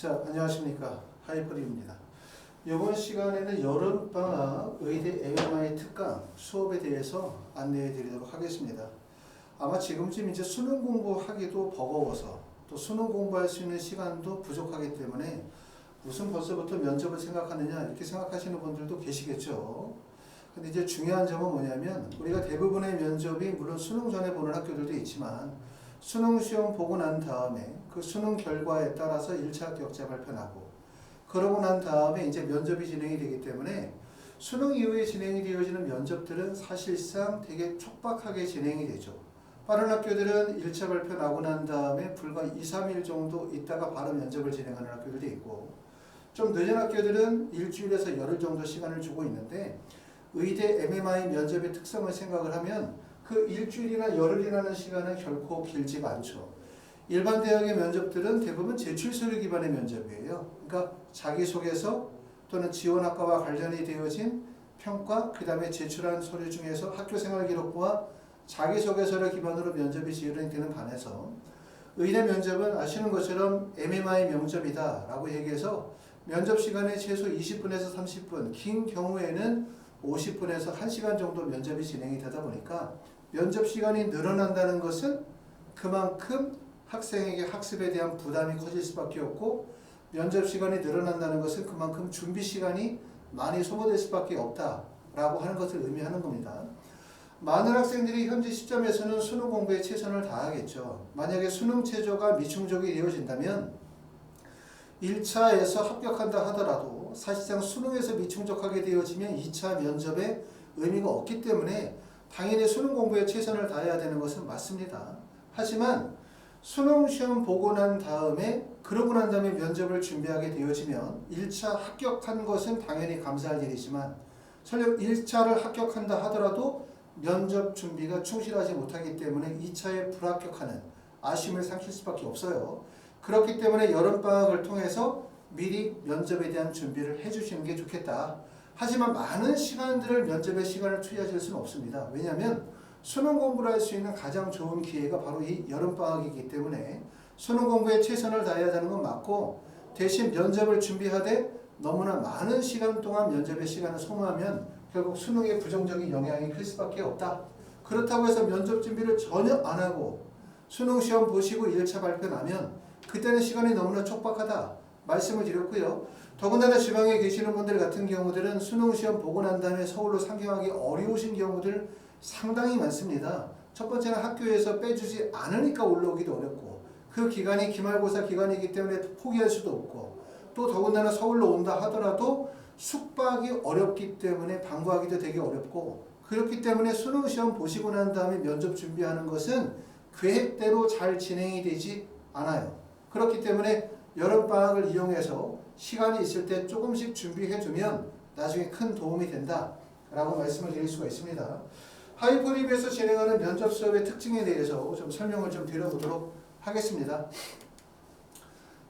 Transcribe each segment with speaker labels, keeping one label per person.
Speaker 1: 자, 안녕하십니까. 하이퍼리입니다. 이번 시간에는 여름방학 의대 AMI 특강 수업에 대해서 안내해 드리도록 하겠습니다. 아마 지금쯤 이제 수능 공부하기도 버거워서 또 수능 공부할 수 있는 시간도 부족하기 때문에 무슨 벌써부터 면접을 생각하느냐 이렇게 생각하시는 분들도 계시겠죠. 근데 이제 중요한 점은 뭐냐면 우리가 대부분의 면접이 물론 수능 전에 보는 학교들도 있지만 수능 시험 보고 난 다음에 그 수능 결과에 따라서 1차 합격자 발표나고 그러고 난 다음에 이제 면접이 진행이 되기 때문에 수능 이후에 진행이 되어지는 면접들은 사실상 되게 촉박하게 진행이 되죠. 빠른 학교들은 1차 발표 나고 난 다음에 불과 2, 3일 정도 있다가 바로 면접을 진행하는 학교들도 있고 좀 늦은 학교들은 일주일에서 열흘 정도 시간을 주고 있는데 의대 MMI 면접의 특성을 생각을 하면 그 일주일이나 열흘이라는 시간은 결코 길지가 않죠. 일반 대학의 면접들은 대부분 제출 서류 기반의 면접이에요. 그러니까 자기소개서 또는 지원학과와 관련이 되어진 평가, 그 다음에 제출한 서류 중에서 학교생활 기록부와 자기소개서를 기반으로 면접이 진행되는 반에서 의대 면접은 아시는 것처럼 MMI 면접이다 라고 얘기해서 면접 시간에 최소 20분에서 30분, 긴 경우에는 50분에서 1시간 정도 면접이 진행이 되다 보니까 면접 시간이 늘어난다는 것은 그만큼 학생에게 학습에 대한 부담이 커질 수밖에 없고 면접 시간이 늘어난다는 것은 그만큼 준비 시간이 많이 소모될 수밖에 없다라고 하는 것을 의미하는 겁니다. 많은 학생들이 현재 시점에서는 수능 공부에 최선을 다하겠죠. 만약에 수능 최저가 미충족이 되어진다면 1차에서 합격한다 하더라도 사실상 수능에서 미충족하게 되어지면 2차 면접에 의미가 없기 때문에 당연히 수능 공부에 최선을 다해야 되는 것은 맞습니다. 하지만 수능 시험 보고 난 다음에 그러고 난 다음에 면접을 준비하게 되어지면 1차 합격한 것은 당연히 감사할 일이지만 설령 1차를 합격한다 하더라도 면접 준비가 충실하지 못하기 때문에 2차에 불합격하는 아쉬움을 삼킬 수밖에 없어요. 그렇기 때문에 여름방학을 통해서 미리 면접에 대한 준비를 해주시는 게 좋겠다. 하지만 많은 시간들을 면접에 시간을 투자하실 수는 없습니다. 왜냐하면 수능 공부를 할 수 있는 가장 좋은 기회가 바로 이 여름방학이기 때문에 수능 공부에 최선을 다해야 하는 건 맞고 대신 면접을 준비하되 너무나 많은 시간 동안 면접의 시간을 소모하면 결국 수능에 부정적인 영향이 클 수밖에 없다. 그렇다고 해서 면접 준비를 전혀 안 하고 수능 시험 보시고 1차 발표 나면 그때는 시간이 너무나 촉박하다 말씀을 드렸고요. 더군다나 지방에 계시는 분들 같은 경우들은 수능 시험 보고 난 다음에 서울로 상경하기 어려우신 경우들 상당히 많습니다. 첫 번째는 학교에서 빼주지 않으니까 올라오기도 어렵고 그 기간이 기말고사 기간이기 때문에 포기할 수도 없고 또 더군다나 서울로 온다 하더라도 숙박이 어렵기 때문에 방구하기도 되게 어렵고 그렇기 때문에 수능 시험 보시고 난 다음에 면접 준비하는 것은 계획대로 잘 진행이 되지 않아요. 그렇기 때문에 여름방학을 이용해서 시간이 있을 때 조금씩 준비해두면 나중에 큰 도움이 된다라고 말씀을 드릴 수가 있습니다. 하이퍼립에서 진행하는 면접 수업의 특징에 대해서 좀 설명을 좀 드려보도록 하겠습니다.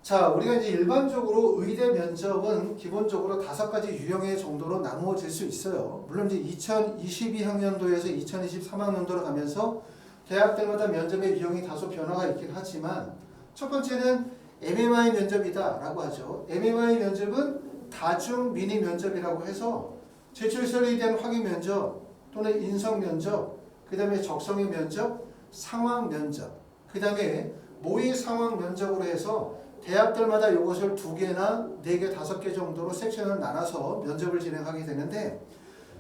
Speaker 1: 자, 우리가 이제 일반적으로 의대 면접은 기본적으로 5가지 유형의 정도로 나누어질 수 있어요. 물론 이제 2022학년도에서 2023학년도로 가면서 대학들마다 면접의 유형이 다소 변화가 있긴 하지만 첫 번째는 MMI 면접이다 라고 하죠. MMI 면접은 다중 미니 면접이라고 해서 제출 서류에 대한 확인 면접 또는 인성 면접, 그 다음에 적성의 면접, 상황 면접, 그 다음에 모의 상황 면접으로 해서 대학들마다 이것을 2개나 4개, 5개 정도로 섹션을 나눠서 면접을 진행하게 되는데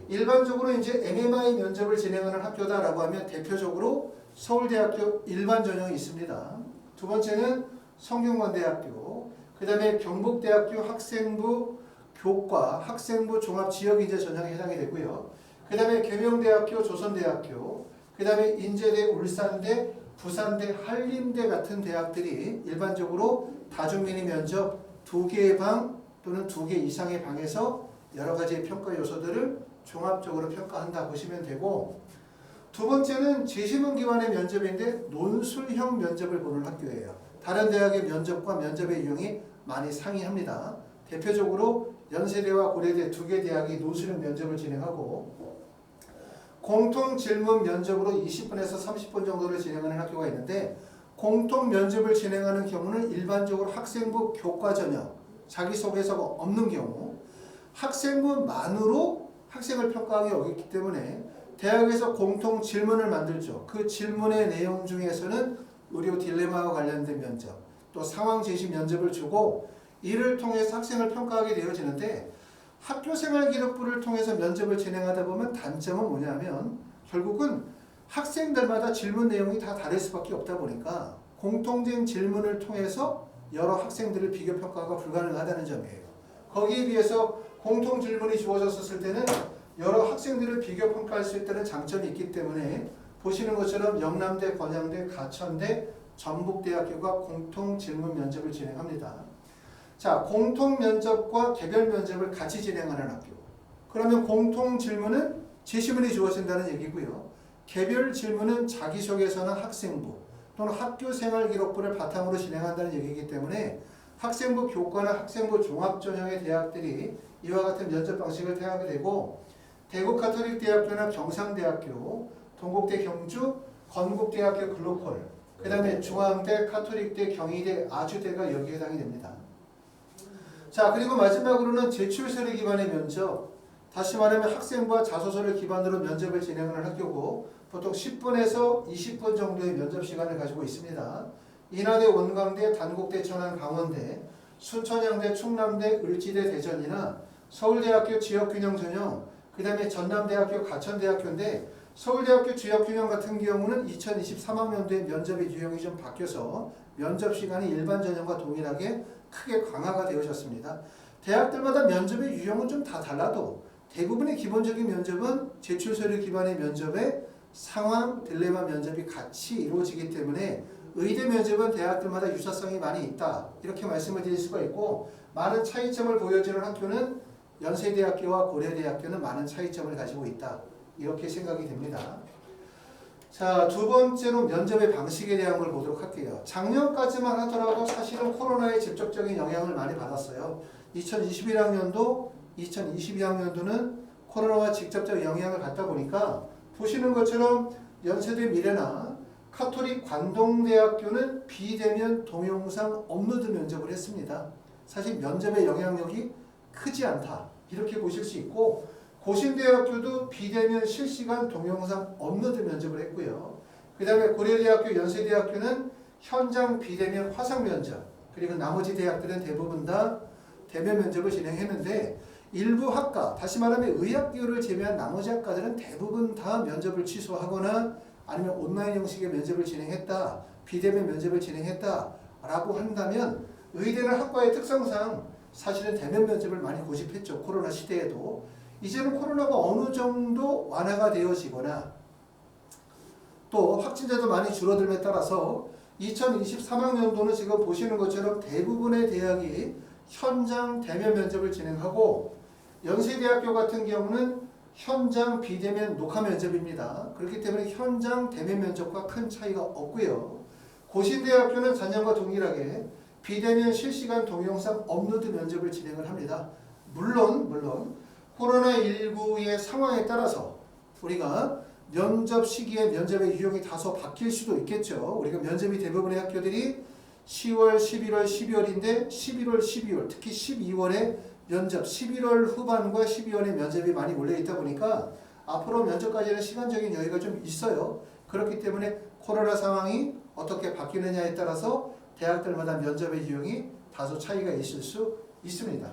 Speaker 1: 일반적으로 이제 MMI 면접을 진행하는 학교다라고 하면 대표적으로 서울대학교 일반 전형이 있습니다. 두 번째는 성균관대학교, 그 다음에 경북대학교 학생부 교과, 학생부 종합지역인재 전형에 해당이 되고요. 그 다음에 계명대학교, 조선대학교, 그 다음에 인제대, 울산대, 부산대, 한림대 같은 대학들이 일반적으로 다중미니 면접 2개의 방 또는 2개 이상의 방에서 여러 가지 평가 요소들을 종합적으로 평가한다 보시면 되고 두 번째는 재심은 기반의 면접인데 논술형 면접을 보는 학교예요. 다른 대학의 면접과 면접의 유형이 많이 상이합니다. 대표적으로 연세대와 고려대 2개 대학이 논술형 면접을 진행하고 공통 질문 면접으로 20분에서 30분 정도를 진행하는 학교가 있는데 공통 면접을 진행하는 경우는 일반적으로 학생부 교과 전형, 자기소개서가 없는 경우 학생부만으로 학생을 평가하기 어렵기 때문에 대학에서 공통 질문을 만들죠. 그 질문의 내용 중에서는 의료 딜레마와 관련된 면접, 또 상황 제시 면접을 주고 이를 통해서 학생을 평가하게 되어지는데 학교생활기록부를 통해서 면접을 진행하다 보면 단점은 뭐냐면 결국은 학생들마다 질문 내용이 다 다를 수밖에 없다 보니까 공통된 질문을 통해서 여러 학생들을 비교 평가가 불가능하다는 점이에요. 거기에 비해서 공통 질문이 주어졌을 때는 여러 학생들을 비교 평가할 수 있다는 장점이 있기 때문에 보시는 것처럼 영남대, 건양대, 가천대, 전북대학교가 공통 질문 면접을 진행합니다. 자, 공통 면접과 개별 면접을 같이 진행하는 학교. 그러면 공통 질문은 제시문이 주어진다는 얘기고요. 개별 질문은 자기소개서나 학생부 또는 학교생활기록부를 바탕으로 진행한다는 얘기이기 때문에 학생부 교과나 학생부 종합전형의 대학들이 이와 같은 면접 방식을 택하게 되고 대구카톨릭대학교나 경상대학교, 동국대 경주, 건국대학교 글로컬, 그 다음에 중앙대, 카톨릭대, 경희대, 아주대가 여기에 해당이 됩니다. 자, 그리고 마지막으로는 제출서류 기반의 면접. 다시 말하면 학생부와 자소서를 기반으로 면접을 진행하는 학교고 보통 10분에서 20분 정도의 면접 시간을 가지고 있습니다. 인하대, 원광대, 단국대, 천안, 강원대, 순천향대, 충남대, 을지대, 대전이나 서울대학교 지역균형 전형, 그 다음에 전남대학교, 가천대학교인데 서울대학교 지역균형 같은 경우는 2023학년도에 면접의 유형이 좀 바뀌어서 면접 시간이 일반 전형과 동일하게 크게 강화가 되어졌습니다. 대학들마다 면접의 유형은 좀 다 달라도 대부분의 기본적인 면접은 제출서류 기반의 면접에 상황, 딜레마 면접이 같이 이루어지기 때문에 의대 면접은 대학들마다 유사성이 많이 있다. 이렇게 말씀을 드릴 수가 있고 많은 차이점을 보여주는 학교는 연세대학교와 고려대학교는 많은 차이점을 가지고 있다. 이렇게 생각이 됩니다. 자, 두 번째로 면접의 방식에 대한 걸 보도록 할게요. 작년까지만 하더라도 사실은 코로나의 직접적인 영향을 많이 받았어요. 2021학년도, 2022학년도는 코로나와 직접적 영향을 받다 보니까 보시는 것처럼 연세대 미래나 카톨릭 관동대학교는 비대면 동영상 업로드 면접을 했습니다. 사실 면접의 영향력이 크지 않다. 이렇게 보실 수 있고 고신대학교도 비대면 실시간 동영상 업로드 면접을 했고요. 그 다음에 고려대학교, 연세대학교는 현장 비대면 화상 면접, 그리고 나머지 대학들은 대부분 다 대면 면접을 진행했는데 일부 학과, 다시 말하면 의학교를 제외한 나머지 학과들은 대부분 다 면접을 취소하거나 아니면 온라인 형식의 면접을 진행했다, 비대면 면접을 진행했다 라고 한다면 의대는 학과의 특성상 사실은 대면 면접을 많이 고집했죠. 코로나 시대에도. 이제는 코로나가 어느 정도 완화가 되어지거나 또 확진자도 많이 줄어들에 따라서 2023학년도는 지금 보시는 것처럼 대부분의 대학이 현장 대면 면접을 진행하고 연세대학교 같은 경우는 현장 비대면 녹화 면접입니다. 그렇기 때문에 현장 대면 면접과 큰 차이가 없고요. 고신대학교는 작년과 동일하게 비대면 실시간 동영상 업로드 면접을 진행을 합니다. 물론 코로나19의 상황에 따라서 우리가 면접 시기에 면접의 유형이 다소 바뀔 수도 있겠죠. 우리가 면접이 대부분의 학교들이 10월, 11월, 12월인데 11월, 12월, 특히 12월에 면접, 11월 후반과 12월에 면접이 많이 몰려있다 보니까 앞으로 면접까지는 시간적인 여유가 좀 있어요. 그렇기 때문에 코로나 상황이 어떻게 바뀌느냐에 따라서 대학들마다 면접의 유형이 다소 차이가 있을 수 있습니다.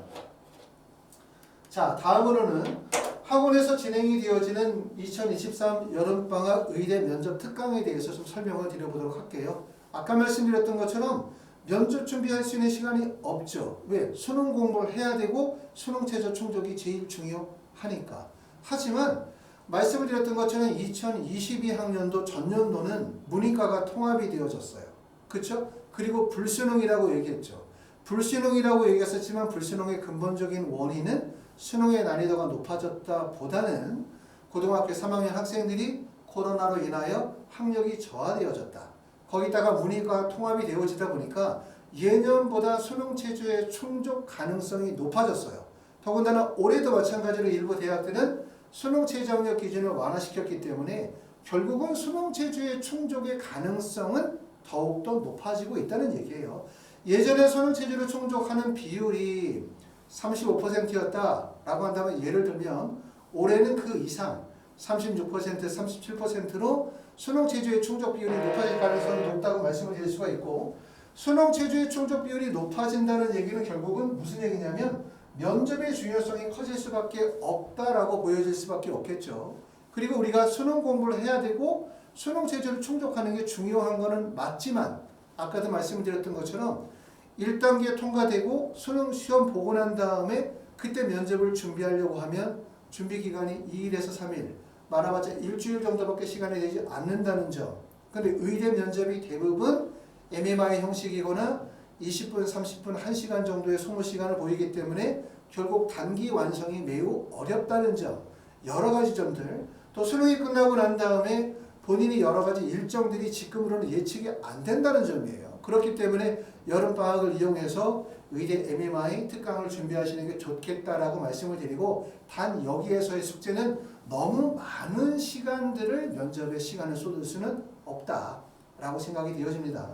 Speaker 1: 자, 다음으로는 학원에서 진행이 되어지는 2023 여름방학 의대 면접 특강에 대해서 좀 설명을 드려보도록 할게요. 아까 말씀드렸던 것처럼 면접 준비할 수 있는 시간이 없죠. 왜? 수능 공부를 해야 되고 수능 최저 충족이 제일 중요하니까. 하지만 말씀을 드렸던 것처럼 2022학년도 전년도는 문이과가 통합이 되어졌어요. 그렇죠? 그리고 불수능이라고 얘기했죠. 불수능이라고 얘기했었지만 불수능의 근본적인 원인은 수능의 난이도가 높아졌다 보다는 고등학교 3학년 학생들이 코로나로 인하여 학력이 저하되어졌다. 거기다가 문이과 통합이 되어지다 보니까 예년보다 수능 체제의 충족 가능성이 높아졌어요. 더군다나 올해도 마찬가지로 일부 대학들은 수능 최저학력 기준을 완화시켰기 때문에 결국은 수능 체제의 충족의 가능성은 더욱더 높아지고 있다는 얘기예요. 예전에 수능 체제로 충족하는 비율이 35%였다라고 한다면 예를 들면 올해는 그 이상 36%, 37%로 수능 체제의 충족 비율이 높아질 가능성이 높다고 말씀을 드릴 수가 있고, 수능 체제의 충족 비율이 높아진다는 얘기는 결국은 무슨 얘기냐면 면접의 중요성이 커질 수밖에 없다라고 보여질 수밖에 없겠죠. 그리고 우리가 수능 공부를 해야 되고 수능 체제를 충족하는 게 중요한 거는 맞지만, 아까도 말씀드렸던 것처럼 1단계 통과되고 수능 시험 보고 난 다음에 그때 면접을 준비하려고 하면 준비 기간이 2일에서 3일, 말아봤자 일주일 정도밖에 시간이 되지 않는다는 점. 근데 의대 면접이 대부분 MMI 형식이거나 20분, 30분, 1시간 정도의 소모 시간을 보이기 때문에 결국 단기 완성이 매우 어렵다는 점, 여러 가지 점들, 또 수능이 끝나고 난 다음에 본인이 여러 가지 일정들이 지금으로는 예측이 안 된다는 점이에요. 그렇기 때문에 여름방학을 이용해서 의대 MMI 특강을 준비하시는 게 좋겠다라고 말씀을 드리고, 단 여기에서의 숙제는 너무 많은 시간들을 면접에 시간을 쏟을 수는 없다라고 생각이 되어집니다.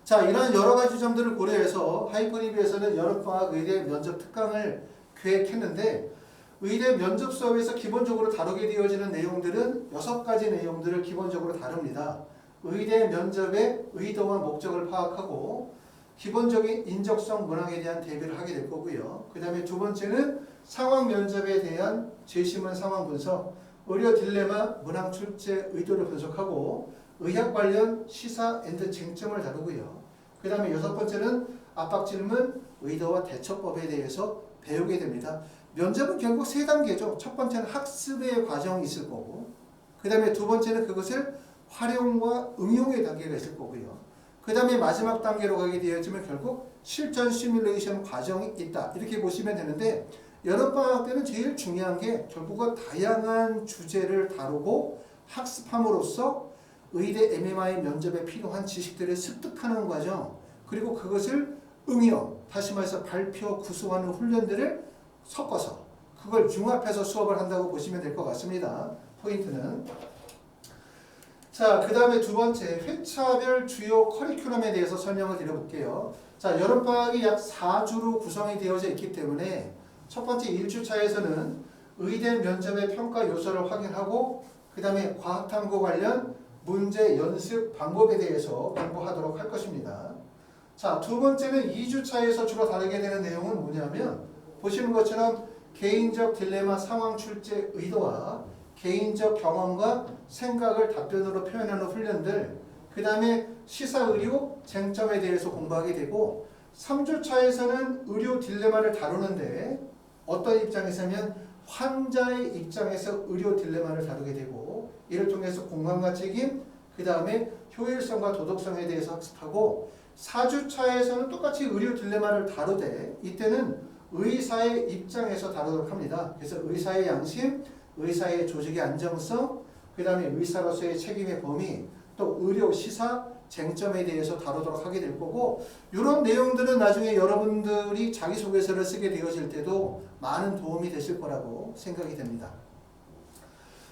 Speaker 1: 자, 이런 여러 가지 점들을 고려해서 하이퍼리뷰에서는 여름방학 의대 면접 특강을 계획했는데, 의대 면접 수업에서 기본적으로 다루게 되어지는 내용들은 6가지 내용들을 기본적으로 다룹니다. 의대 면접의 의도와 목적을 파악하고 기본적인 인적성 문항에 대한 대비를 하게 될 거고요. 그 다음에 두 번째는 상황 면접에 대한 제시문 상황 분석, 의료 딜레마 문항 출제 의도를 분석하고 의학 관련 시사 앤드 쟁점을 다루고요. 그 다음에 6번째는 압박 질문, 의도와 대처법에 대해서 배우게 됩니다. 면접은 결국 3단계죠. 첫 번째는 학습의 과정이 있을 거고, 그 다음에 두 번째는 그것을 활용과 응용의 단계가 있을 거고요. 그 다음에 마지막 단계로 가게 되어지면 결국 실전 시뮬레이션 과정이 있다, 이렇게 보시면 되는데, 여름방학 때는 제일 중요한 게 결국은 다양한 주제를 다루고 학습함으로써 의대 MMI 면접에 필요한 지식들을 습득하는 과정, 그리고 그것을 응용, 다시 말해서 발표, 구수하는 훈련들을 섞어서 그걸 융합해서 수업을 한다고 보시면 될 것 같습니다. 포인트는. 자, 그 다음에 두 번째, 회차별 주요 커리큘럼에 대해서 설명을 드려볼게요. 자, 여름방학이 약 4주로 구성이 되어져 있기 때문에 첫 번째 1주차에서는 의대 면접의 평가 요소를 확인하고, 그 다음에 과학탐구 관련 문제 연습 방법에 대해서 공부하도록 할 것입니다. 자, 두 번째는 2주차에서 주로 다루게 되는 내용은 뭐냐면, 보시는 것처럼 개인적 딜레마 상황 출제 의도와 개인적 경험과 생각을 답변으로 표현하는 훈련들, 그 다음에 시사의료 쟁점에 대해서 공부하게 되고, 3주차에서는 의료 딜레마를 다루는데 어떤 입장에서면 환자의 입장에서 의료 딜레마를 다루게 되고, 이를 통해서 공감과 책임, 그 다음에 효율성과 도덕성에 대해서 학습하고, 4주차에서는 똑같이 의료 딜레마를 다루되 이때는 의사의 입장에서 다루도록 합니다. 그래서 의사의 양심, 의사의 조직의 안정성, 그 다음에 의사로서의 책임의 범위, 또 의료 시사 쟁점에 대해서 다루도록 하게 될 거고, 이런 내용들은 나중에 여러분들이 자기소개서를 쓰게 되어질 때도 많은 도움이 되실 거라고 생각이 됩니다.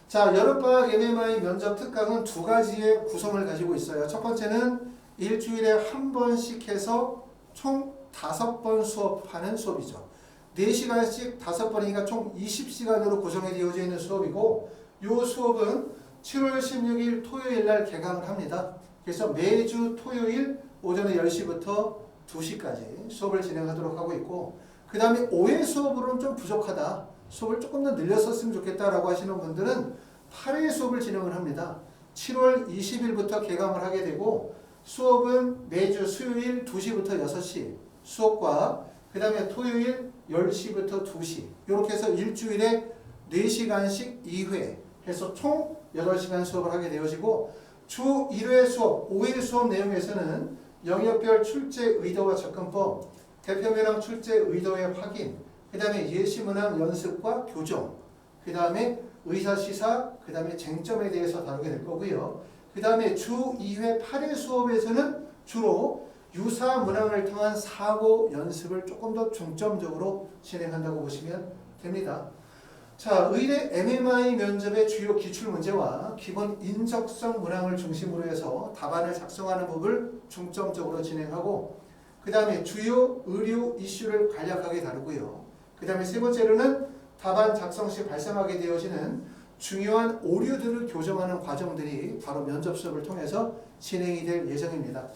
Speaker 1: 자, 여름방학 MMI 면접 특강은 2가지의 구성을 가지고 있어요. 첫 번째는 일주일에 한 번씩 해서 총 5번 수업하는 수업이죠. 4시간씩 5번이니까 총 20시간으로 구성이 되어져 있는 수업이고, 이 수업은 7월 16일 토요일 날 개강을 합니다. 그래서 매주 토요일 오전에 10시부터 2시까지 수업을 진행하도록 하고 있고, 그 다음에 5회 수업으로는 좀 부족하다, 수업을 조금 더 늘렸었으면 좋겠다라고 하시는 분들은 8회 수업을 진행을 합니다. 7월 20일부터 개강을 하게 되고, 수업은 매주 수요일 2시부터 6시 수업과 그 다음에 토요일 10시부터 2시, 이렇게 해서 일주일에 4시간씩 2회 해서 총 8시간 수업을 하게 되어지고, 주 1회 수업, 5일 수업 내용에서는 영역별 출제 의도와 접근법, 대표면허 출제 의도의 확인, 그 다음에 예시문항 연습과 교정, 그 다음에 의사시사, 그 다음에 쟁점에 대해서 다루게 될 거고요. 그 다음에 주 2회 8일 수업에서는 주로 유사 문항을 통한 사고 연습을 조금 더 중점적으로 진행한다고 보시면 됩니다. 자, 의대 MMI 면접의 주요 기출 문제와 기본 인적성 문항을 중심으로 해서 답안을 작성하는 법을 중점적으로 진행하고 그 다음에 주요 의료 이슈를 간략하게 다루고요. 그 다음에 세 번째로는 답안 작성 시 발생하게 되어지는 중요한 오류들을 교정하는 과정들이 바로 면접 수업을 통해서 진행이 될 예정입니다.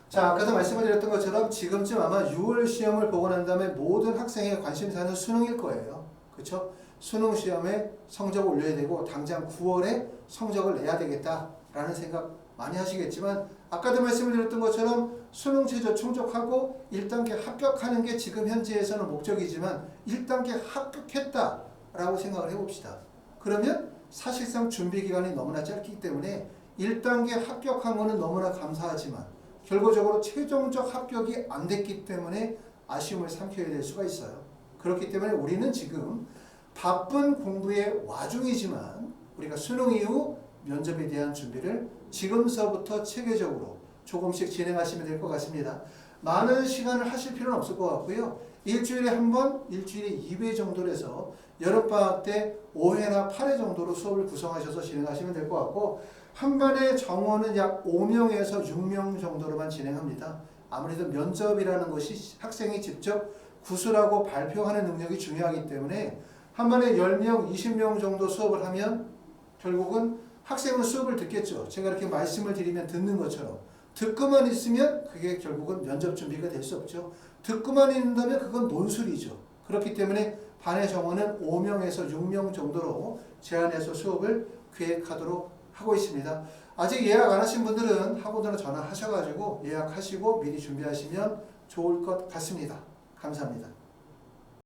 Speaker 1: 자, 아까도 말씀을 드렸던 것처럼 지금쯤 아마 6월 시험을 보고 난 다음에 모든 학생의 관심사는 수능일 거예요. 그렇죠? 수능 시험에 성적을 올려야 되고 당장 9월에 성적을 내야 되겠다라는 생각 많이 하시겠지만 아까도 말씀을 드렸던 것처럼 수능 최저 충족하고 1단계 합격하는 게 지금 현재에서는 목적이지만 1단계 합격했다라고 생각을 해봅시다. 그러면 사실상 준비 기간이 너무나 짧기 때문에 1단계 합격한 거는 너무나 감사하지만 결과적으로 최종적 합격이 안 됐기 때문에 아쉬움을 삼켜야 될 수가 있어요. 그렇기 때문에 우리는 지금 바쁜 공부의 와중이지만 우리가 수능 이후 면접에 대한 준비를 지금서부터 체계적으로 조금씩 진행하시면 될 것 같습니다. 많은 시간을 하실 필요는 없을 것 같고요. 일주일에 한 번, 일주일에 2회 정도로 해서 여름방학 때 5회나 8회 정도로 수업을 구성하셔서 진행하시면 될 것 같고 한 반의 정원은 약 5명에서 6명 정도로만 진행합니다. 아무래도 면접이라는 것이 학생이 직접 구술하고 발표하는 능력이 중요하기 때문에 한 반에 10명, 20명 정도 수업을 하면 결국은 학생은 수업을 듣겠죠. 제가 이렇게 말씀을 드리면 듣는 것처럼. 듣고만 있으면 그게 결국은 면접 준비가 될 수 없죠. 듣고만 있는다면 그건 논술이죠. 그렇기 때문에 반의 정원은 5명에서 6명 정도로 제한해서 수업을 계획하도록 하고 있습니다. 아직 예약 안 하신 분들은 학원으로 전화하셔가지고 예약하시고 미리 준비하시면 좋을 것 같습니다. 감사합니다.